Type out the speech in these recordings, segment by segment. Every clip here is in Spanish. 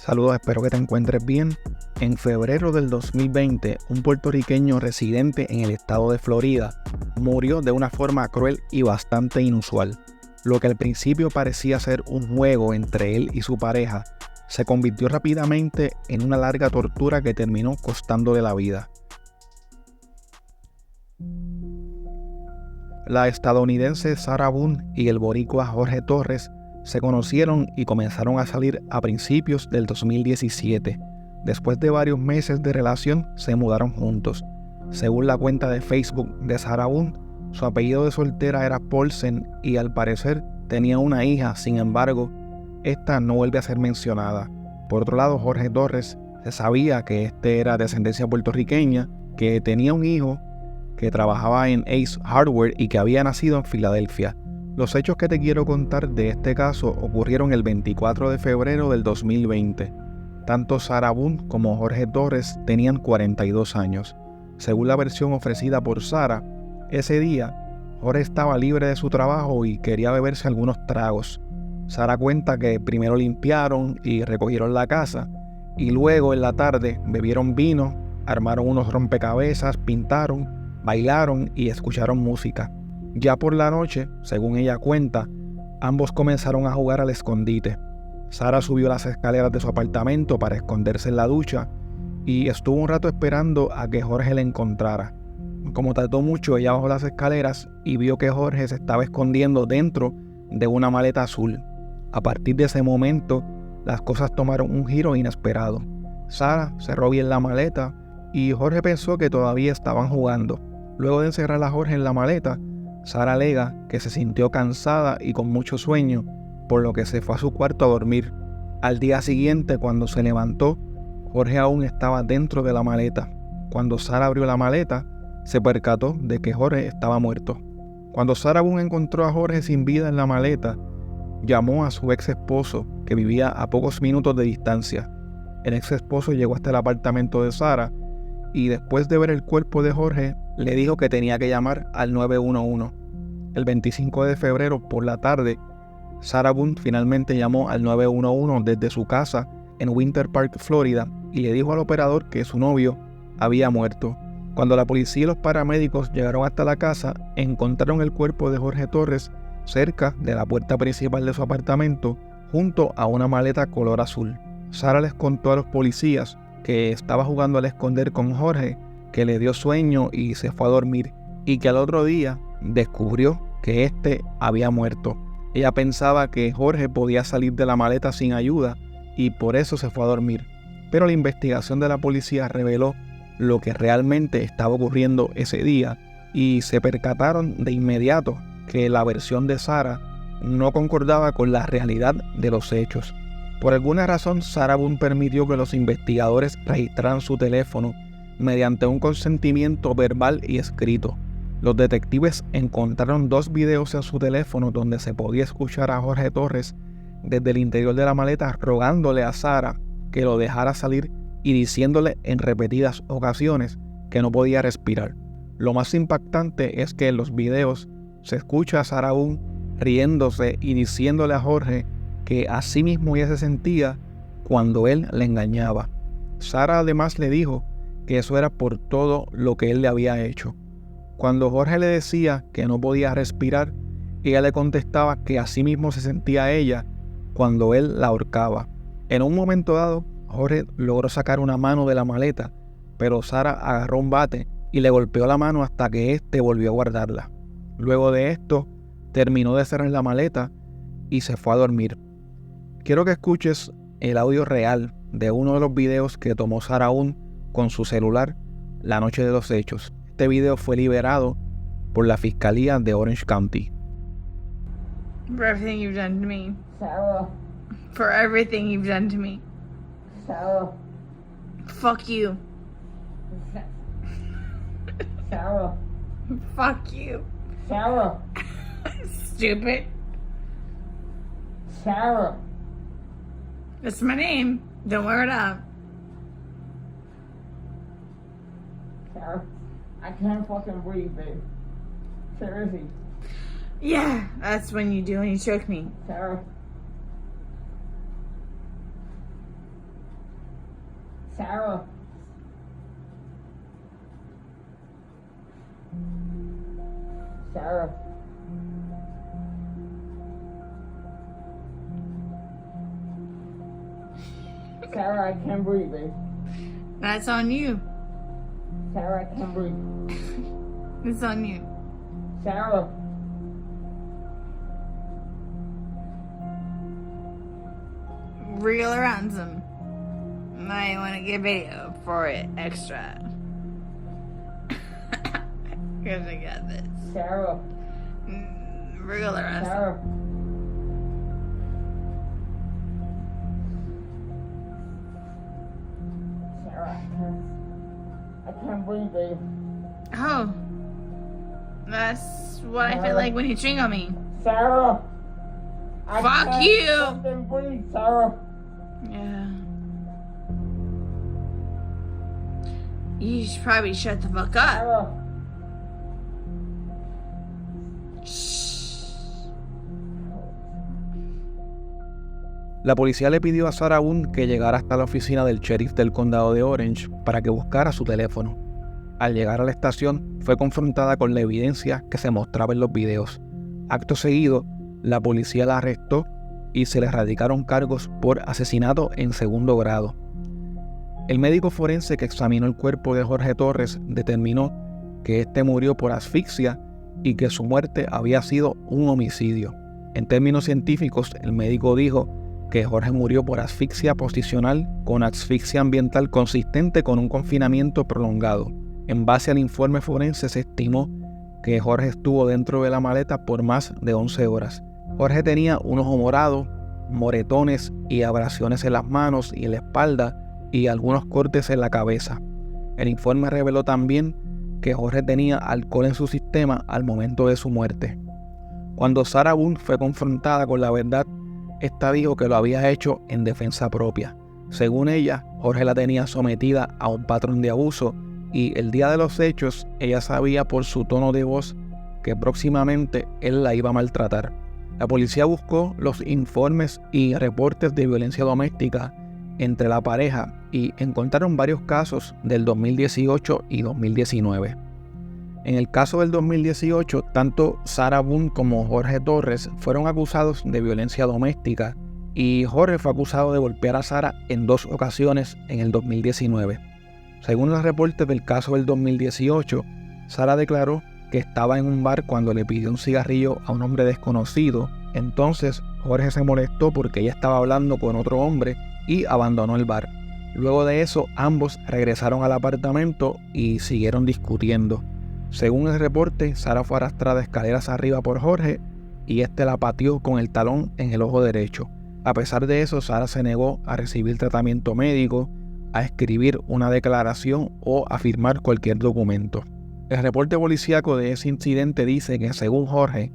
Saludos, espero que te encuentres bien. En febrero del 2020, un puertorriqueño residente en el estado de Florida murió de una forma cruel y bastante inusual. Lo que al principio parecía ser un juego entre él y su pareja, se convirtió rápidamente en una larga tortura que terminó costándole la vida. La estadounidense Sarah Boone y el boricua Jorge Torres se conocieron y comenzaron a salir a principios del 2017. Después de varios meses de relación, se mudaron juntos. Según la cuenta de Facebook de Sarah Boone, su apellido de soltera era Paulsen y al parecer tenía una hija. Sin embargo, esta no vuelve a ser mencionada. Por otro lado, Jorge Torres, se sabía que este era de ascendencia puertorriqueña, que tenía un hijo, que trabajaba en Ace Hardware y que había nacido en Filadelfia. Los hechos que te quiero contar de este caso ocurrieron el 24 de febrero del 2020. Tanto Sarah Boone como Jorge Torres tenían 42 años. Según la versión ofrecida por Sarah, ese día Jorge estaba libre de su trabajo y quería beberse algunos tragos. Sarah cuenta que primero limpiaron y recogieron la casa y luego en la tarde bebieron vino, armaron unos rompecabezas, pintaron, bailaron y escucharon música. Ya por la noche, según ella cuenta, ambos comenzaron a jugar al escondite. Sarah subió las escaleras de su apartamento para esconderse en la ducha y estuvo un rato esperando a que Jorge la encontrara. Como tardó mucho, ella bajó las escaleras y vio que Jorge se estaba escondiendo dentro de una maleta azul. A partir de ese momento, las cosas tomaron un giro inesperado. Sarah cerró bien la maleta y Jorge pensó que todavía estaban jugando. Luego de encerrar a Jorge en la maleta, Sarah alega que se sintió cansada y con mucho sueño, por lo que se fue a su cuarto a dormir. Al día siguiente, cuando se levantó, Jorge aún estaba dentro de la maleta. Cuando Sarah abrió la maleta, se percató de que Jorge estaba muerto. Cuando Sarah Boone encontró a Jorge sin vida en la maleta, llamó a su ex esposo, que vivía a pocos minutos de distancia. El ex esposo llegó hasta el apartamento de Sarah y después de ver el cuerpo de Jorge, le dijo que tenía que llamar al 911. El 25 de febrero por la tarde, Sarah Boone finalmente llamó al 911 desde su casa en Winter Park, Florida, y le dijo al operador que su novio había muerto. Cuando la policía y los paramédicos llegaron hasta la casa, encontraron el cuerpo de Jorge Torres cerca de la puerta principal de su apartamento, junto a una maleta color azul. Sarah les contó a los policías que estaba jugando al esconder con Jorge, que le dio sueño y se fue a dormir, y que al otro día descubrió que éste había muerto. Ella pensaba que Jorge podía salir de la maleta sin ayuda y por eso se fue a dormir. Pero la investigación de la policía reveló lo que realmente estaba ocurriendo ese día y se percataron de inmediato que la versión de Sarah no concordaba con la realidad de los hechos. Por alguna razón, Sarah Boone permitió que los investigadores registraran su teléfono mediante un consentimiento verbal y escrito. Los detectives encontraron 2 videos en su teléfono donde se podía escuchar a Jorge Torres desde el interior de la maleta rogándole a Sarah que lo dejara salir y diciéndole en repetidas ocasiones que no podía respirar. Lo más impactante es que en los videos se escucha a Sarah Boone riéndose y diciéndole a Jorge que así mismo ella se sentía cuando él le engañaba. Sarah además le dijo que eso era por todo lo que él le había hecho. Cuando Jorge le decía que no podía respirar, ella le contestaba que así mismo se sentía ella cuando él la ahorcaba. En un momento dado, Jorge logró sacar una mano de la maleta, pero Sarah agarró un bate y le golpeó la mano hasta que éste volvió a guardarla. Luego de esto, terminó de cerrar la maleta y se fue a dormir. Quiero que escuches el audio real de uno de los videos que tomó Sarah Boone con su celular la noche de los hechos. Este video fue liberado por la Fiscalía de Orange County. For everything you've done to me. Sarah. For everything you've done to me. Sarah. Fuck you. Sarah. Fuck you. Sarah. Stupid. Sarah. That's my name. Don't wear it up. Sarah. I can't fucking breathe, babe. Seriously. Yeah, that's when you do when you choke me. Sarah. Sarah. Sarah. Sarah, I can't breathe, babe. That's on you. Sarah, I can't breathe. It's on you. Sarah. Real or ransom. Might want to get video for it extra. Cause I got this. Sarah. Real or ransom. Sarah. Sarah, I can't breathe, babe. Oh. That's what I feel like when you ching on me. Sarah. I Fuck can't you. fucking breathe, Sarah. Yeah. You should probably shut the fuck up. Sarah. La policía le pidió a Sarah Boone que llegara hasta la oficina del sheriff del condado de Orange para que buscara su teléfono. Al llegar a la estación, fue confrontada con la evidencia que se mostraba en los videos. Acto seguido, la policía la arrestó y se le radicaron cargos por asesinato en segundo grado. El médico forense que examinó el cuerpo de Jorge Torres determinó que este murió por asfixia y que su muerte había sido un homicidio. En términos científicos, el médico dijo que Jorge murió por asfixia posicional con asfixia ambiental consistente con un confinamiento prolongado. En base al informe forense se estimó que Jorge estuvo dentro de la maleta por más de 11 horas. Jorge tenía un ojo morado, moretones y abrasiones en las manos y en la espalda y algunos cortes en la cabeza. El informe reveló también que Jorge tenía alcohol en su sistema al momento de su muerte. Cuando Sarah Boone fue confrontada con la verdad, esta dijo que lo había hecho en defensa propia. Según ella, Jorge la tenía sometida a un patrón de abuso y el día de los hechos ella sabía por su tono de voz que próximamente él la iba a maltratar. La policía buscó los informes y reportes de violencia doméstica entre la pareja y encontraron varios casos del 2018 y 2019. En el caso del 2018, tanto Sarah Boone como Jorge Torres fueron acusados de violencia doméstica y Jorge fue acusado de golpear a Sarah en 2 ocasiones en el 2019. Según los reportes del caso del 2018, Sarah declaró que estaba en un bar cuando le pidió un cigarrillo a un hombre desconocido. Entonces Jorge se molestó porque ella estaba hablando con otro hombre y abandonó el bar. Luego de eso, ambos regresaron al apartamento y siguieron discutiendo. Según el reporte, Sarah fue arrastrada escaleras arriba por Jorge y este la pateó con el talón en el ojo derecho. A pesar de eso, Sarah se negó a recibir tratamiento médico, a escribir una declaración o a firmar cualquier documento. El reporte policíaco de ese incidente dice que, según Jorge,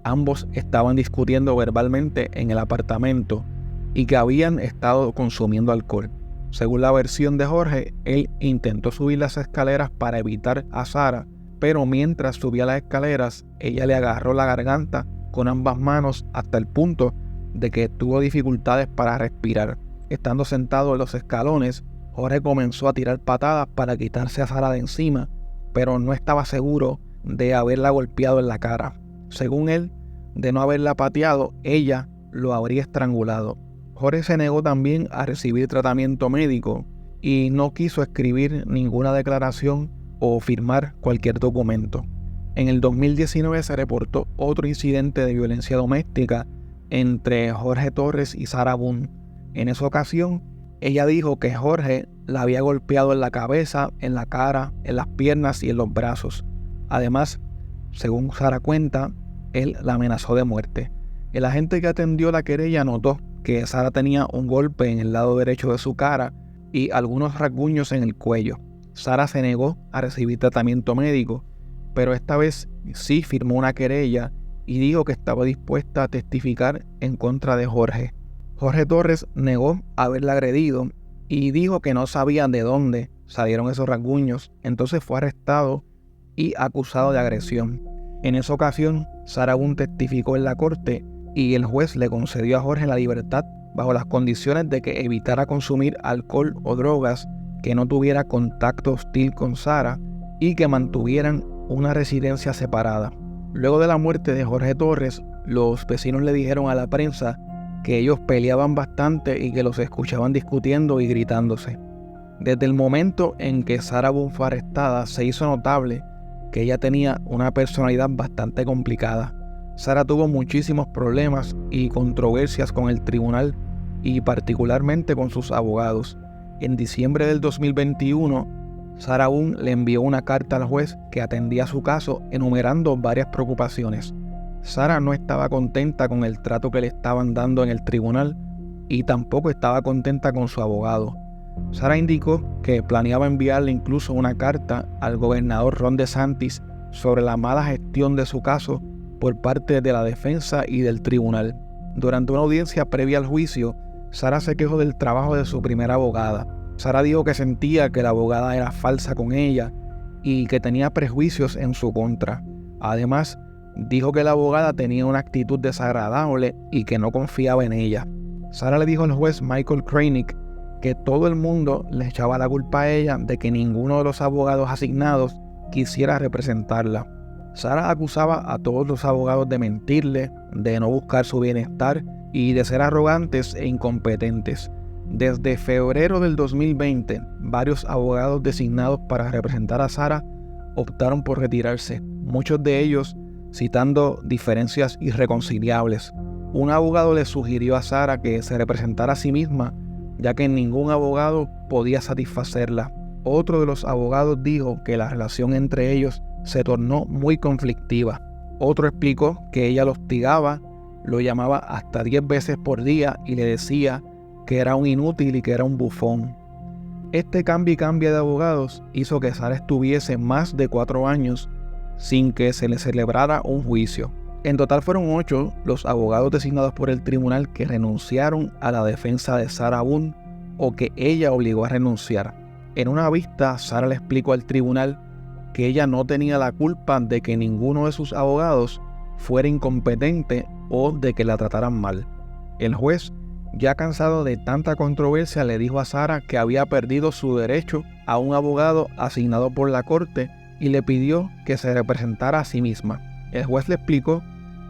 ambos estaban discutiendo verbalmente en el apartamento y que habían estado consumiendo alcohol. Según la versión de Jorge, él intentó subir las escaleras para evitar a Sarah, pero mientras subía las escaleras, ella le agarró la garganta con ambas manos hasta el punto de que tuvo dificultades para respirar. Estando sentado en los escalones, Jorge comenzó a tirar patadas para quitarse a Sarah de encima, pero no estaba seguro de haberla golpeado en la cara. Según él, de no haberla pateado, ella lo habría estrangulado. Jorge se negó también a recibir tratamiento médico y no quiso escribir ninguna declaración o firmar cualquier documento. En el 2019 se reportó otro incidente de violencia doméstica entre Jorge Torres y Sarah Boone. En esa ocasión, ella dijo que Jorge la había golpeado en la cabeza, en la cara, en las piernas y en los brazos. Además, según Sarah cuenta, él la amenazó de muerte. El agente que atendió la querella notó que Sarah tenía un golpe en el lado derecho de su cara y algunos rasguños en el cuello. Sarah se negó a recibir tratamiento médico, pero esta vez sí firmó una querella y dijo que estaba dispuesta a testificar en contra de Jorge. Jorge Torres negó haberla agredido y dijo que no sabía de dónde salieron esos rasguños, entonces fue arrestado y acusado de agresión. En esa ocasión, Sarah Boone testificó en la corte y el juez le concedió a Jorge la libertad bajo las condiciones de que evitara consumir alcohol o drogas que no tuviera contacto hostil con Sara y que mantuvieran una residencia separada. Luego de la muerte de Jorge Torres, los vecinos le dijeron a la prensa que ellos peleaban bastante y que los escuchaban discutiendo y gritándose. Desde el momento en que Sarah Boone fue arrestada, se hizo notable que ella tenía una personalidad bastante complicada. Sarah tuvo muchísimos problemas y controversias con el tribunal y particularmente con sus abogados. En diciembre del 2021, Sarah Boone le envió una carta al juez que atendía su caso enumerando varias preocupaciones. Sarah no estaba contenta con el trato que le estaban dando en el tribunal y tampoco estaba contenta con su abogado. Sarah indicó que planeaba enviarle incluso una carta al gobernador Ron DeSantis sobre la mala gestión de su caso por parte de la defensa y del tribunal. Durante una audiencia previa al juicio, Sarah se quejó del trabajo de su primera abogada. Sarah dijo que sentía que la abogada era falsa con ella y que tenía prejuicios en su contra. Además, dijo que la abogada tenía una actitud desagradable y que no confiaba en ella. Sarah le dijo al juez Michael Kranick que todo el mundo le echaba la culpa a ella de que ninguno de los abogados asignados quisiera representarla. Sarah acusaba a todos los abogados de mentirle, de no buscar su bienestar y de ser arrogantes e incompetentes. Desde febrero del 2020, varios abogados designados para representar a Sarah optaron por retirarse, muchos de ellos citando diferencias irreconciliables. Un abogado le sugirió a Sarah que se representara a sí misma, ya que ningún abogado podía satisfacerla. Otro de los abogados dijo que la relación entre ellos se tornó muy conflictiva. Otro explicó que ella lo hostigaba, lo llamaba hasta 10 veces por día y le decía que era un inútil y que era un bufón. Este cambio y cambio de abogados hizo que Sarah estuviese más de 4 años sin que se le celebrara un juicio. En total fueron 8 los abogados designados por el tribunal que renunciaron a la defensa de Sarah Boone o que ella obligó a renunciar. En una vista, Sarah le explicó al tribunal que ella no tenía la culpa de que ninguno de sus abogados fuera incompetente o de que la trataran mal. El juez, ya cansado de tanta controversia, le dijo a Sarah que había perdido su derecho a un abogado asignado por la corte y le pidió que se representara a sí misma. El juez le explicó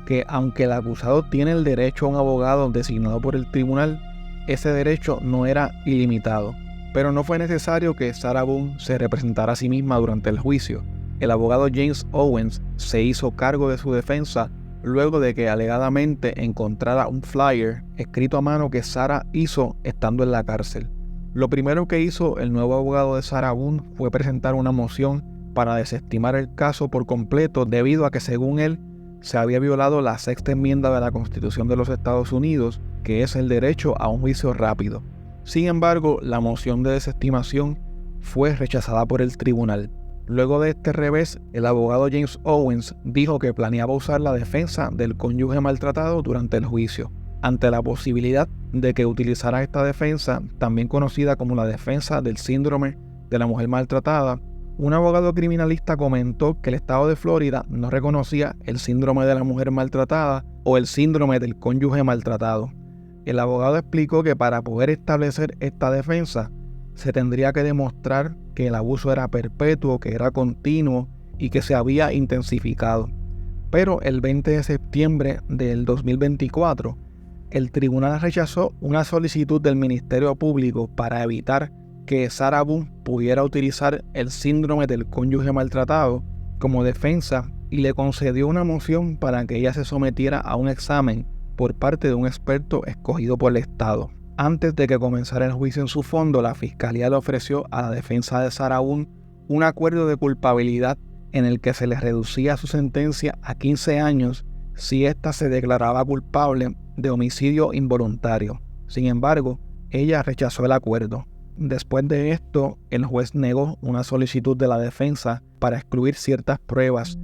que aunque el acusado tiene el derecho a un abogado designado por el tribunal, ese derecho no era ilimitado. Pero no fue necesario que Sarah Boone se representara a sí misma durante el juicio. El abogado James Owens se hizo cargo de su defensa luego de que alegadamente encontrara un flyer escrito a mano que Sarah hizo estando en la cárcel. Lo primero que hizo el nuevo abogado de Sarah Boone fue presentar una moción para desestimar el caso por completo debido a que, según él, se había violado la 6ª enmienda de la Constitución de los Estados Unidos, que es el derecho a un juicio rápido. Sin embargo, la moción de desestimación fue rechazada por el tribunal. Luego de este revés, el abogado James Owens dijo que planeaba usar la defensa del cónyuge maltratado durante el juicio. Ante la posibilidad de que utilizara esta defensa, también conocida como la defensa del síndrome de la mujer maltratada, un abogado criminalista comentó que el estado de Florida no reconocía el síndrome de la mujer maltratada o el síndrome del cónyuge maltratado. El abogado explicó que para poder establecer esta defensa se tendría que demostrar que el abuso era perpetuo, que era continuo y que se había intensificado. Pero el 20 de septiembre del 2024, el tribunal rechazó una solicitud del Ministerio Público para evitar que Sarah Boone pudiera utilizar el síndrome del cónyuge maltratado como defensa y le concedió una moción para que ella se sometiera a un examen por parte de un experto escogido por el Estado. Antes de que comenzara el juicio en su fondo, la Fiscalía le ofreció a la defensa de Sarah Boone un acuerdo de culpabilidad en el que se le reducía su sentencia a 15 años si ésta se declaraba culpable de homicidio involuntario. Sin embargo, ella rechazó el acuerdo. Después de esto, el juez negó una solicitud de la defensa para excluir ciertas pruebas,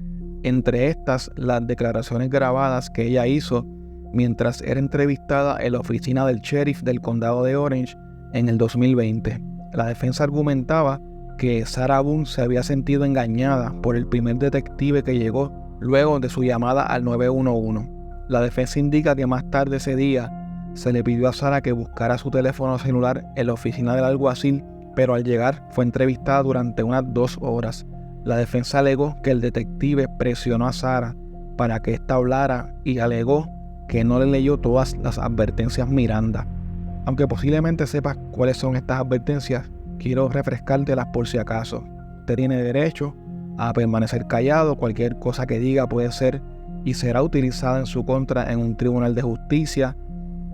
entre estas las declaraciones grabadas que ella hizo mientras era entrevistada en la oficina del sheriff del condado de Orange en el 2020. La defensa argumentaba que Sarah Boone se había sentido engañada por el primer detective que llegó luego de su llamada al 911. La defensa indica que más tarde ese día se le pidió a Sarah que buscara su teléfono celular en la oficina del alguacil pero al llegar fue entrevistada durante unas 2 horas. La defensa alegó que el detective presionó a Sarah para que ésta hablara y alegó que no le leyó todas las advertencias Miranda. Aunque posiblemente sepas cuáles son estas advertencias, quiero refrescártelas por si acaso. Usted tiene derecho a permanecer callado, cualquier cosa que diga puede ser y será utilizada en su contra en un tribunal de justicia.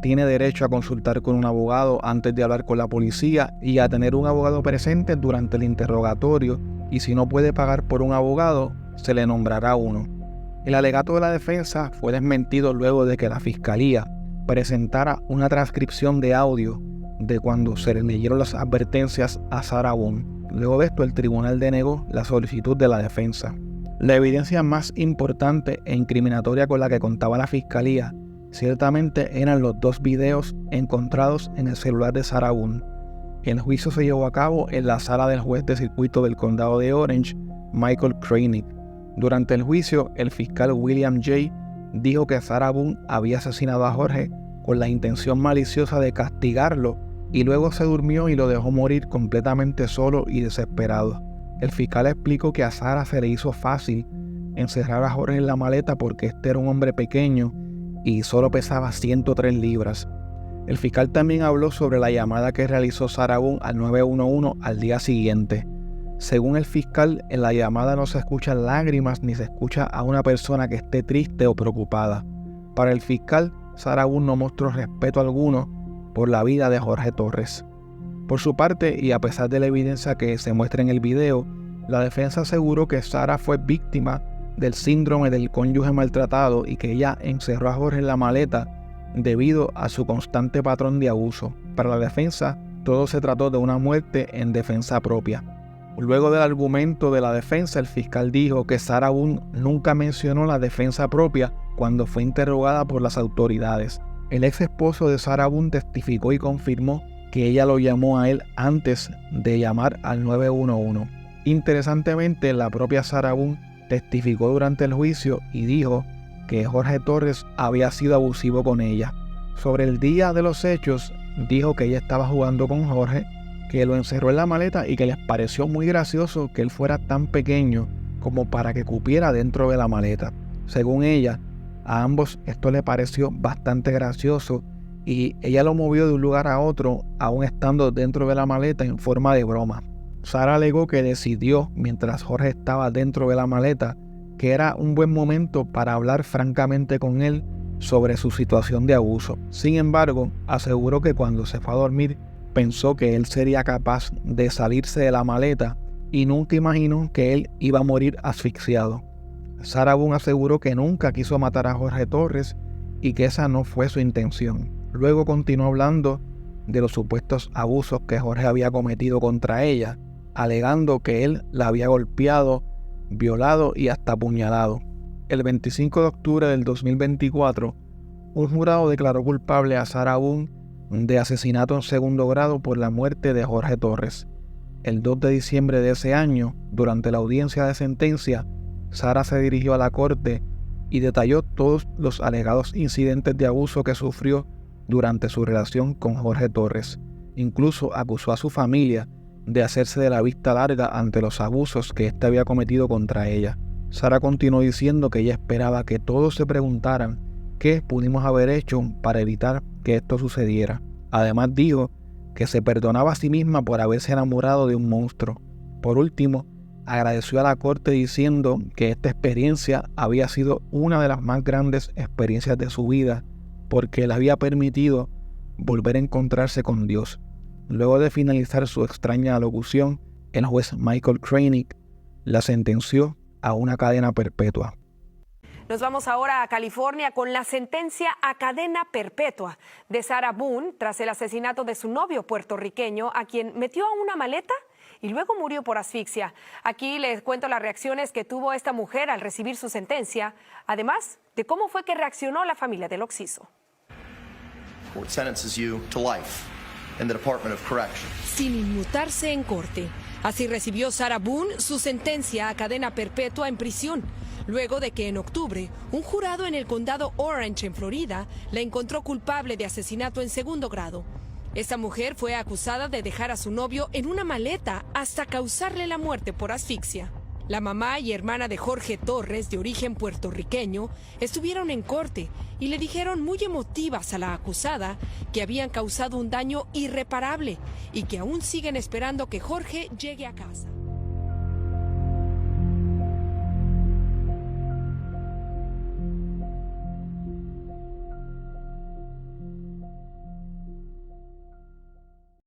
Tiene derecho a consultar con un abogado antes de hablar con la policía y a tener un abogado presente durante el interrogatorio, y si no puede pagar por un abogado, se le nombrará uno. El alegato de la defensa fue desmentido luego de que la fiscalía presentara una transcripción de audio de cuando se le leyeron las advertencias a Sarah Boone. Luego de esto, el tribunal denegó la solicitud de la defensa. La evidencia más importante e incriminatoria con la que contaba la fiscalía ciertamente eran los 2 videos encontrados en el celular de Sarah Boone. El juicio se llevó a cabo en la sala del juez de circuito del condado de Orange, Michael Cranick. Durante el juicio, el fiscal William J. dijo que Sarah Boone había asesinado a Jorge con la intención maliciosa de castigarlo y luego se durmió y lo dejó morir completamente solo y desesperado. El fiscal explicó que a Sarah se le hizo fácil encerrar a Jorge en la maleta porque este era un hombre pequeño y solo pesaba 103 libras. El fiscal también habló sobre la llamada que realizó Sarah Boone al 911 al día siguiente. Según el fiscal, en la llamada no se escuchan lágrimas ni se escucha a una persona que esté triste o preocupada. Para el fiscal, Sarah Boone no mostró respeto alguno por la vida de Jorge Torres. Por su parte, y a pesar de la evidencia que se muestra en el video, la defensa aseguró que Sarah fue víctima del síndrome del cónyuge maltratado y que ella encerró a Jorge en la maleta debido a su constante patrón de abuso. Para la defensa, todo se trató de una muerte en defensa propia. Luego del argumento de la defensa, el fiscal dijo que Sarah Boone nunca mencionó la defensa propia cuando fue interrogada por las autoridades. El ex esposo de Sarah Boone testificó y confirmó que ella lo llamó a él antes de llamar al 911. Interesantemente, la propia Sarah Boone testificó durante el juicio y dijo que Jorge Torres había sido abusivo con ella. Sobre el día de los hechos, dijo que ella estaba jugando con Jorge, que lo encerró en la maleta y que les pareció muy gracioso que él fuera tan pequeño como para que cupiera dentro de la maleta. Según ella, a ambos esto le pareció bastante gracioso y ella lo movió de un lugar a otro, aún estando dentro de la maleta en forma de broma. Sarah alegó que decidió, mientras Jorge estaba dentro de la maleta, que era un buen momento para hablar francamente con él sobre su situación de abuso. Sin embargo, aseguró que cuando se fue a dormir, pensó que él sería capaz de salirse de la maleta y nunca imaginó que él iba a morir asfixiado. Sarah Boone aseguró que nunca quiso matar a Jorge Torres y que esa no fue su intención. Luego continuó hablando de los supuestos abusos que Jorge había cometido contra ella, alegando que él la había golpeado, violado y hasta apuñalado. El 25 de octubre del 2024, un jurado declaró culpable a Sarah Boone de asesinato en segundo grado por la muerte de Jorge Torres. El 2 de diciembre de ese año, durante la audiencia de sentencia, Sarah se dirigió a la corte y detalló todos los alegados incidentes de abuso que sufrió durante su relación con Jorge Torres. Incluso acusó a su familia de hacerse de la vista larga ante los abusos que éste había cometido contra ella. Sarah continuó diciendo que ella esperaba que todos se preguntaran qué pudimos haber hecho para evitar que esto sucediera. Además dijo que se perdonaba a sí misma por haberse enamorado de un monstruo. Por último, agradeció a la corte diciendo que esta experiencia había sido una de las más grandes experiencias de su vida porque le había permitido volver a encontrarse con Dios. Luego de finalizar su extraña alocución, el juez Michael Cranick la sentenció a una cadena perpetua. Nos vamos ahora a California con la sentencia a cadena perpetua de Sarah Boone tras el asesinato de su novio puertorriqueño, a quien metió a una maleta y luego murió por asfixia. Aquí les cuento las reacciones que tuvo esta mujer al recibir su sentencia, además de cómo fue que reaccionó la familia del occiso. Court sentences you to life in the Department of Corrections. Sin inmutarse en corte. Así recibió Sarah Boone su sentencia a cadena perpetua en prisión, luego de que en octubre un jurado en el condado Orange, en Florida, la encontró culpable de asesinato en segundo grado. Esta mujer fue acusada de dejar a su novio en una maleta hasta causarle la muerte por asfixia. La mamá y hermana de Jorge Torres, de origen puertorriqueño, estuvieron en corte y le dijeron muy emotivas a la acusada que habían causado un daño irreparable y que aún siguen esperando que Jorge llegue a casa.